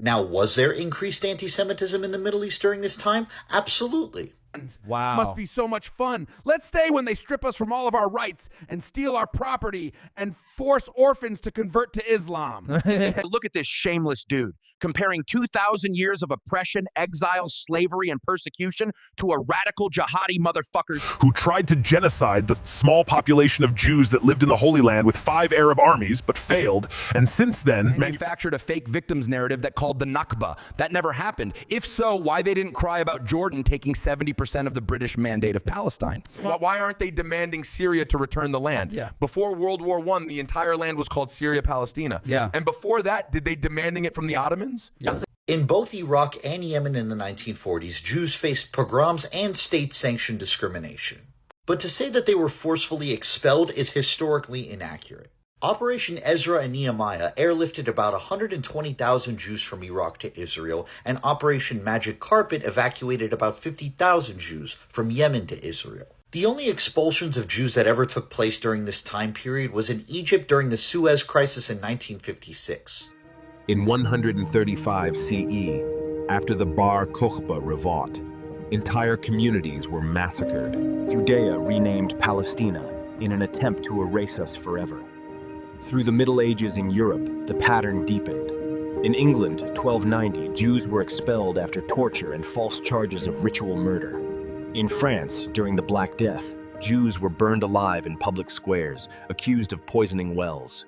Now, was there increased anti-Semitism in the Middle East during this time? Absolutely. Wow. Must be so much fun. Let's stay when they strip us from all of our rights and steal our property and force orphans to convert to Islam. Look at this shameless dude, comparing 2,000 years of oppression, exile, slavery, and persecution to a radical jihadi motherfuckers who tried to genocide the small population of Jews that lived in the Holy Land with 5 Arab armies, but failed, and since then manufactured a fake victims narrative that called the NAKBA. That never happened. If so, why they didn't cry about Jordan taking 70% of the British mandate of Palestine? Well, why aren't they demanding Syria to return the land? Yeah. Before World War I, the entire land was called Syria-Palestina. Yeah. And before that, did they demanding it from the Ottomans? Yeah. In both Iraq and Yemen in the 1940s, Jews faced pogroms and state-sanctioned discrimination. But to say that they were forcefully expelled is historically inaccurate. Operation Ezra and Nehemiah airlifted about 120,000 Jews from Iraq to Israel, and Operation Magic Carpet evacuated about 50,000 Jews from Yemen to Israel. The only expulsions of Jews that ever took place during this time period was in Egypt during the Suez Crisis in 1956. In 135 CE, after the Bar Kokhba revolt, entire communities were massacred. Judea renamed Palestina in an attempt to erase us forever. Through the Middle Ages in Europe, the pattern deepened. In England, 1290, Jews were expelled after torture and false charges of ritual murder. In France, during the Black Death, Jews were burned alive in public squares, accused of poisoning wells.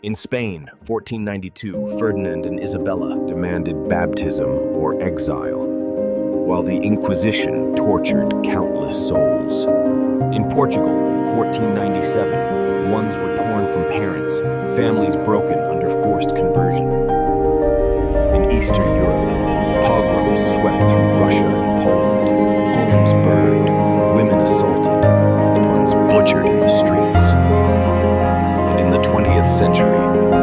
In Spain, 1492, Ferdinand and Isabella demanded baptism or exile, while the Inquisition tortured countless souls. In Portugal, 1497, ones were torn from parents, families broken under forced conversion. In Eastern Europe, pogroms swept through Russia and Poland, homes burned, women assaulted, and ones butchered in the streets. And in the 20th century,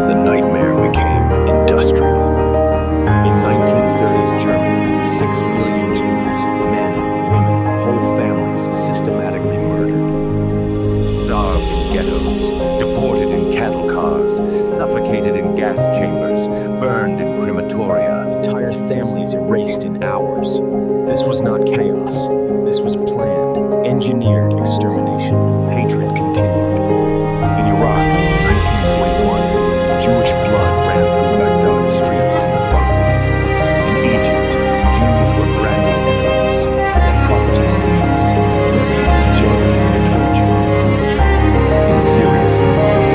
the nightmare became industrial. In 1930s Germany, 6 million Jews, men, women, whole families systematically murdered. Starved in ghettos, deported in cattle cars, suffocated in gas chambers, burned in crematoria. Entire families erased in hours. This was not chaos. This was planned, engineered extermination. Hatred continued. In Iraq, 1941, Jewish blood ran through Baghdad's streets in the Far. In Egypt, Jews were branded enemies, their property seized, women jailed and tortured. In Syria,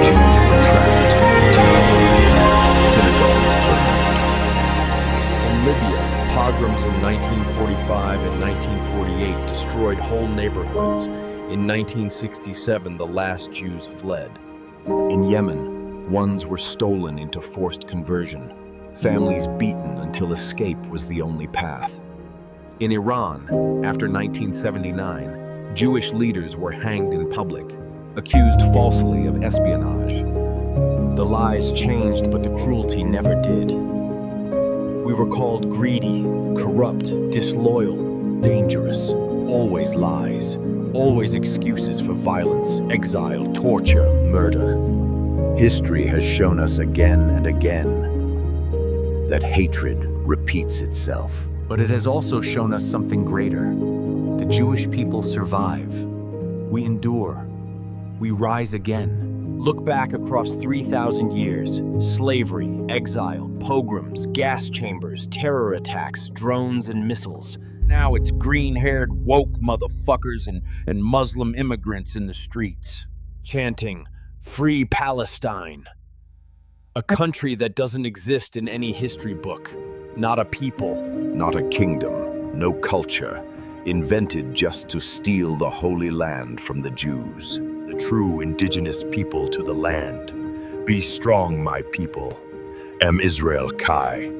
Jews were trapped, terrorized, synagogues burned. In Libya, pogroms in 1945 and 1948 destroyed whole neighborhoods. In 1967, the last Jews fled. In Yemen, ones were stolen into forced conversion, families beaten until escape was the only path. In Iran, after 1979, Jewish leaders were hanged in public, accused falsely of espionage. The lies changed, but the cruelty never did. We were called greedy, corrupt, disloyal, dangerous. Always lies, always excuses for violence, exile, torture, murder. History has shown us again and again that hatred repeats itself. But it has also shown us something greater. The Jewish people survive. We endure. We rise again. Look back across 3,000 years. Slavery, exile, pogroms, gas chambers, terror attacks, drones and missiles. Now it's green-haired woke motherfuckers and Muslim immigrants in the streets. Chanting, "Free Palestine." A country that doesn't exist in any history book. Not a people. Not a kingdom, no culture, invented just to steal the Holy Land from the Jews, the true indigenous people to the land. Be strong, my people. Am Israel Kai.